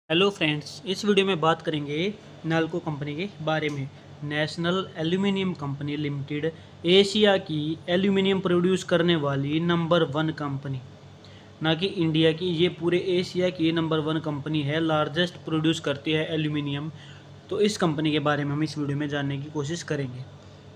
Hello friends, इस video में बात करेंगे नाल्को कंपनी के बारे में। National aluminium company limited Asia की एल्यूमिनियम प्रोड्यूस करने वाली नंबर 1 कंपनी, ना कि इंडिया की, ये पूरे एशिया की नंबर 1 कंपनी है, लार्जेस्ट प्रोड्यूस करती है एल्यूमिनियम। तो इस कंपनी के बारे में हम इस वीडियो में जानने की कोशिश करेंगे।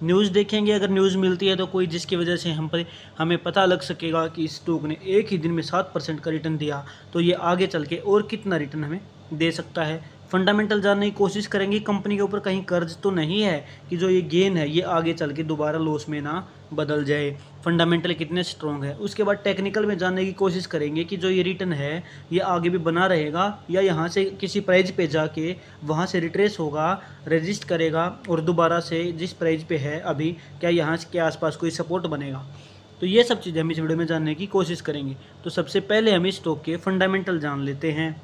न्यूज़ देखेंगे, अगर न्यूज़ मिलती है तो कोई जिसकी वजह से हमें पता लग सकेगा कि इस स्टॉक ने एक ही दिन में 7% का रिटर्न दिया, तो ये आगे चल के और कितना रिटर्न हमें दे सकता है। फंडामेंटल जानने की कोशिश करेंगे, कंपनी के ऊपर कहीं कर्ज तो नहीं है कि जो ये गेन है ये आगे चल के दोबारा लॉस में ना बदल जाए। फंडामेंटल कितने स्ट्रॉन्ग है। उसके बाद टेक्निकल में जानने की कोशिश करेंगे कि जो ये रिटर्न है ये आगे भी बना रहेगा या यहाँ से किसी प्राइस पे जाके वहाँ से रिट्रेस होगा, रजिस्ट करेगा और दोबारा से जिस प्राइस पे है अभी, क्या यहाँ के आसपास कोई सपोर्ट बनेगा। तो ये सब चीज़ें हम इस वीडियो में जानने की कोशिश करेंगे। तो सबसे पहले हम इस स्टॉक के फंडामेंटल जान लेते हैं।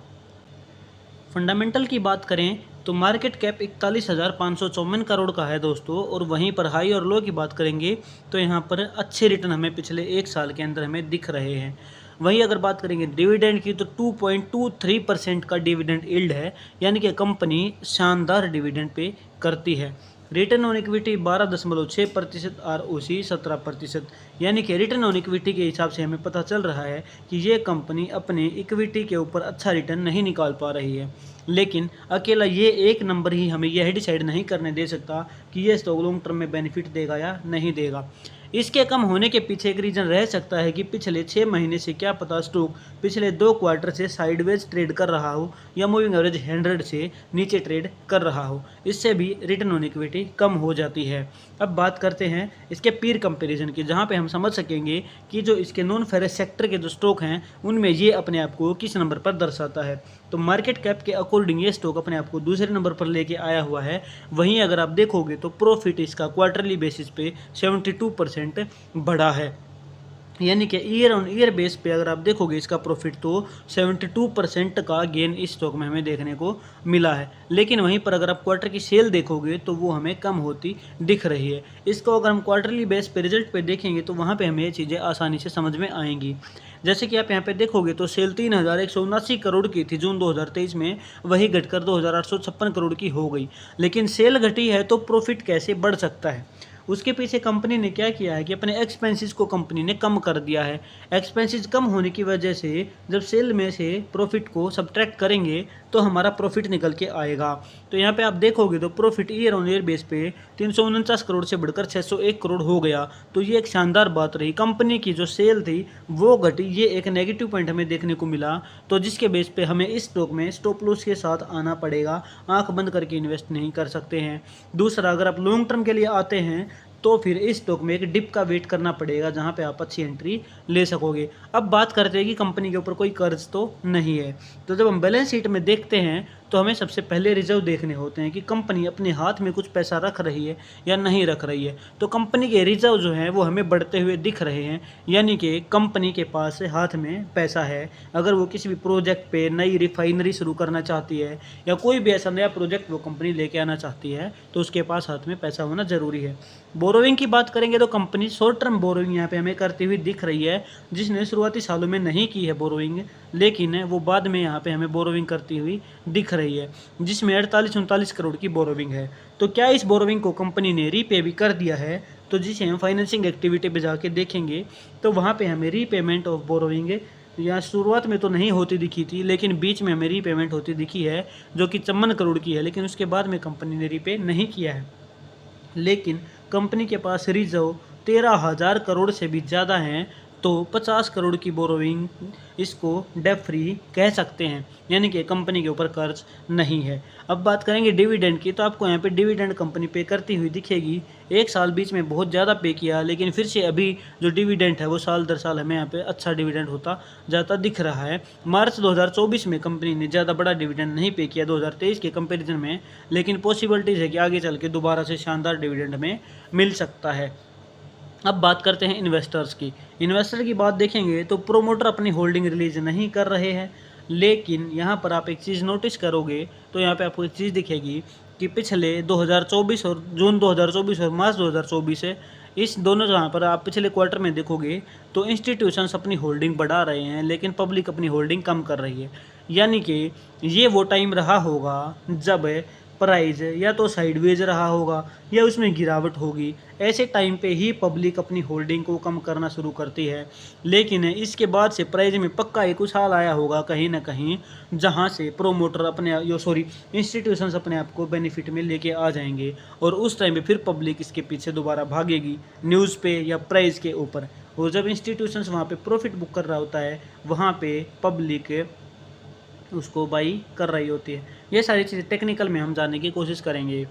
फंडामेंटल की बात करें तो मार्केट कैप 41,554 करोड़ का है दोस्तों, और वहीं पर हाई और लो की बात करेंगे तो यहाँ पर अच्छे रिटर्न हमें पिछले एक साल के अंदर हमें दिख रहे हैं। वहीं अगर बात करेंगे डिविडेंड की तो 2.23% का डिविडेंड यील्ड है, यानी कि कंपनी शानदार डिविडेंड पे करती है। रिटर्न ऑन इक्विटी 12.6%, ROC 17%, यानी कि रिटर्न ऑन इक्विटी के हिसाब से हमें पता चल रहा है कि ये कंपनी अपने इक्विटी के ऊपर अच्छा रिटर्न नहीं निकाल पा रही है। लेकिन अकेला ये एक नंबर ही हमें यह डिसाइड नहीं करने दे सकता कि ये स्टॉक लॉन्ग टर्म में बेनिफिट देगा या नहीं देगा। इसके कम होने के पीछे एक रीज़न रह सकता है कि पिछले 6 महीने से क्या पता स्टॉक पिछले 2 क्वार्टर से साइडवेज ट्रेड कर रहा हो या मूविंग एवरेज 100 से नीचे ट्रेड कर रहा हो, इससे भी रिटर्न ऑन इक्विटी कम हो जाती है। अब बात करते हैं इसके पीर कंपैरिजन की, जहां पे हम समझ सकेंगे कि जो इसके नॉन फेरस सेक्टर के जो स्टॉक हैं उनमें ये अपने आप को किस नंबर पर दर्शाता है। तो मार्केट कैप के अकॉर्डिंग ये स्टॉक अपने आप को दूसरे नंबर पर लेके आया हुआ है। वहीं अगर आप देखोगे तो प्रॉफिट इसका क्वार्टरली बेसिस पे 72% बढ़ा है, यानी कि ईयर ऑन ईयर बेस पे अगर आप देखोगे इसका प्रॉफिट तो 72% का गेन इस स्टॉक में हमें देखने को मिला है। लेकिन वहीं पर अगर आप क्वार्टर की सेल देखोगे तो वो हमें कम होती दिख रही है। इसको अगर हम क्वार्टरली बेस पे रिजल्ट पे देखेंगे तो वहाँ पे हमें ये चीज़ें आसानी से समझ में आएंगी। जैसे कि आप यहाँ पे देखोगे तो सेल 3,179 करोड़ की थी जून 2023 में, वही घटकर 2,856 करोड़ की हो गई। लेकिन सेल घटी है तो प्रॉफिट कैसे बढ़ सकता है? उसके पीछे कंपनी ने क्या किया है कि अपने एक्सपेंसेस को कंपनी ने कम कर दिया है। एक्सपेंसेस कम होने की वजह से जब सेल में से प्रॉफिट को सब्ट्रैक्ट करेंगे तो हमारा प्रॉफिट निकल के आएगा। तो यहाँ पे आप देखोगे तो profit year on year base पे 349 करोड़ से बढ़कर 601 करोड़ हो गया। तो ये एक शानदार बात रही। कंपनी की जो सेल थी वो घटी, ये एक नेगेटिव पॉइंट हमें देखने को मिला। तो जिसके बेस पे हमें इस स्टॉक में स्टॉप लॉस के साथ आना पड़ेगा, आंख बंद करके इन्वेस्ट नहीं कर सकते हैं। दूसरा, अगर आप लॉन्ग टर्म के लिए आते हैं तो फिर इस स्टॉक में एक डिप का वेट करना पड़ेगा जहां पे आप अच्छी एंट्री ले सकोगे। अब बात करते हैं कि कंपनी के ऊपर कोई कर्ज तो नहीं है। तो जब हम बैलेंस शीट में देखते हैं तो हमें सबसे पहले रिजर्व देखने होते हैं कि कंपनी अपने हाथ में कुछ पैसा रख रही है या नहीं रख रही है। तो कंपनी के रिजर्व जो हैं वो हमें बढ़ते हुए दिख रहे हैं, यानी कि कंपनी के पास हाथ में पैसा है। अगर वो किसी भी प्रोजेक्ट पे नई रिफाइनरी शुरू करना चाहती है या कोई भी ऐसा नया प्रोजेक्ट वो कंपनी लेके आना चाहती है तो उसके पास हाथ में पैसा होना ज़रूरी है। बोरोइंग की बात करेंगे तो कंपनी शॉर्ट टर्म बोरोइंग यहाँ पे हमें करती हुई दिख रही है, जिसने शुरुआती सालों में नहीं की है बोरोइंग, लेकिन वो बाद में यहाँ पे हमें बोरोइंग करती हुई दिख रही है, जिसमें 48-39 करोड़ की बोरोइंग है। तो क्या इस बोरोइंग को कंपनी ने रीपे भी कर दिया है? तो जिसे हम फाइनेंसिंग एक्टिविटी पे जाके देखेंगे तो वहाँ पे हमें रीपेमेंट ऑफ बोरोइंग या शुरुआत में तो नहीं होती दिखी थी, लेकिन बीच में हमें रीपेमेंट होती दिखी है जो कि 54 करोड़ की है, लेकिन उसके बाद में कंपनी ने रीपे नहीं किया है। लेकिन कंपनी के पास रिजर्व 13,000 करोड़ से भी ज़्यादा हैं, तो 50 करोड़ की बोरोइंग इसको डेट फ्री कह सकते हैं, यानी कि कंपनी के ऊपर कर्ज नहीं है। अब बात करेंगे डिविडेंड की, तो आपको यहाँ पे डिविडेंड कंपनी पे करती हुई दिखेगी। एक साल बीच में बहुत ज़्यादा पे किया, लेकिन फिर से अभी जो डिविडेंड है वो साल दर साल हमें यहाँ पे अच्छा डिविडेंड होता जाता दिख रहा है। मार्च 2024 में कंपनी ने ज़्यादा बड़ा डिविडेंड नहीं पे किया 2023 के कंपेरिजन में, लेकिन पॉसिबिलिटीज़ है कि आगे चल के दोबारा से शानदार डिविडेंड हमें मिल सकता है। अब बात करते हैं इन्वेस्टर्स की। इन्वेस्टर की बात देखेंगे तो प्रोमोटर अपनी होल्डिंग रिलीज नहीं कर रहे हैं, लेकिन यहाँ पर आप एक चीज़ नोटिस करोगे तो यहाँ पे आपको एक चीज़ दिखेगी कि पिछले 2024 और जून 2024 और मार्च 2024 है, इस दोनों जहाँ पर आप पिछले क्वार्टर में देखोगे तो इंस्टीट्यूशंस अपनी होल्डिंग बढ़ा रहे हैं, लेकिन पब्लिक अपनी होल्डिंग कम कर रही है। यानी कि ये वो टाइम रहा होगा जब प्राइस या तो साइडवेज रहा होगा या उसमें गिरावट होगी। ऐसे टाइम पे ही पब्लिक अपनी होल्डिंग को कम करना शुरू करती है। लेकिन इसके बाद से प्राइस में पक्का एक उछाल आया होगा कहीं ना कहीं, जहां से प्रोमोटर इंस्टीट्यूशंस अपने आप को बेनिफिट में लेके आ जाएंगे और उस टाइम पे फिर पब्लिक इसके पीछे दोबारा भागेगी न्यूज़ पे या प्राइस के ऊपर। और जब इंस्टीट्यूशंस वहाँ पे प्रॉफिट बुक कर रहा होता है, वहाँ पे पब्लिक उसको बाई कर रही होती है। ये सारी चीज़ें टेक्निकल में हम जानने की कोशिश करेंगे।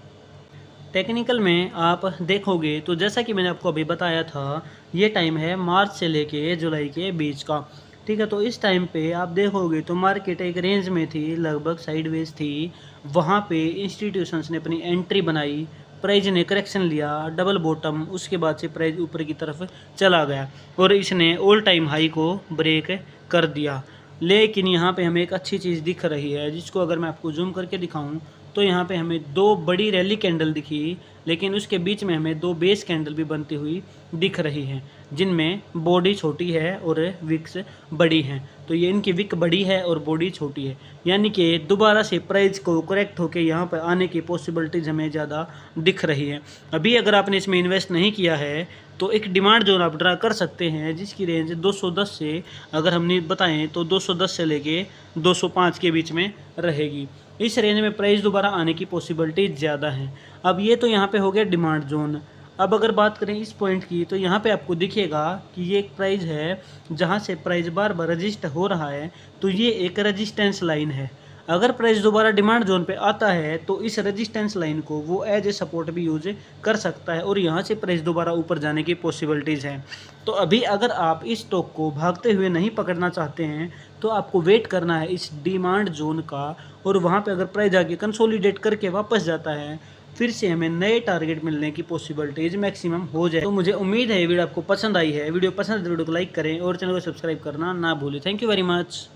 टेक्निकल में आप देखोगे तो जैसा कि मैंने आपको अभी बताया था, ये टाइम है मार्च से लेके जुलाई के बीच का। ठीक है, तो इस टाइम पे आप देखोगे तो मार्केट एक रेंज में थी, लगभग साइडवेज थी। वहाँ पे इंस्टीट्यूशंस ने अपनी एंट्री बनाई, प्राइस ने करेक्शन लिया, डबल बॉटम, उसके बाद से प्राइस ऊपर की तरफ चला गया और इसने ऑल टाइम हाई को ब्रेक कर दिया। लेकिन यहाँ पे हमें एक अच्छी चीज़ दिख रही है, जिसको अगर मैं आपको जूम करके दिखाऊं तो यहाँ पे हमें दो बड़ी रैली कैंडल दिखी, लेकिन उसके बीच में हमें दो बेस कैंडल भी बनती हुई दिख रही हैं, जिनमें बॉडी छोटी है और विक्स बड़ी हैं। तो ये इनकी विक बड़ी है और बॉडी छोटी है, यानी कि दोबारा से प्राइस को करेक्ट होकर यहाँ पर आने की पॉसिबिलिटीज़ हमें ज़्यादा दिख रही है। अभी अगर आपने इसमें इन्वेस्ट नहीं किया है तो एक डिमांड जोन आप ड्रा कर सकते हैं, जिसकी रेंज 210 से, अगर हमने बताएं तो 210 से लेके 205 के बीच में रहेगी। इस रेंज में प्राइस दोबारा आने की पॉसिबिलिटी ज़्यादा है। अब ये तो यहाँ पे हो गया डिमांड जोन। अब अगर बात करें इस पॉइंट की, तो यहाँ पे आपको दिखेगा कि ये एक प्राइस है जहाँ से प्राइस बार बार रजिस्ट हो रहा है, तो ये एक रजिस्टेंस लाइन है। अगर प्राइस दोबारा डिमांड जोन पे आता है तो इस रेजिस्टेंस लाइन को वो एज ए सपोर्ट भी यूज कर सकता है और यहाँ से प्राइस दोबारा ऊपर जाने की पॉसिबिलिटीज़ हैं। तो अभी अगर आप इस स्टॉक को भागते हुए नहीं पकड़ना चाहते हैं तो आपको वेट करना है इस डिमांड जोन का, और वहाँ पे अगर प्राइस आगे कंसोलिडेट करके वापस जाता है, फिर से हमें नए टारगेट मिलने की पॉसिबिलिटीज मैक्सिमम हो जाए। तो मुझे उम्मीद है वीडियो आपको पसंद आई है। वीडियो पसंद है तो वीडियो को लाइक करें और चैनल को सब्सक्राइब करना ना भूलें। Thank you very much.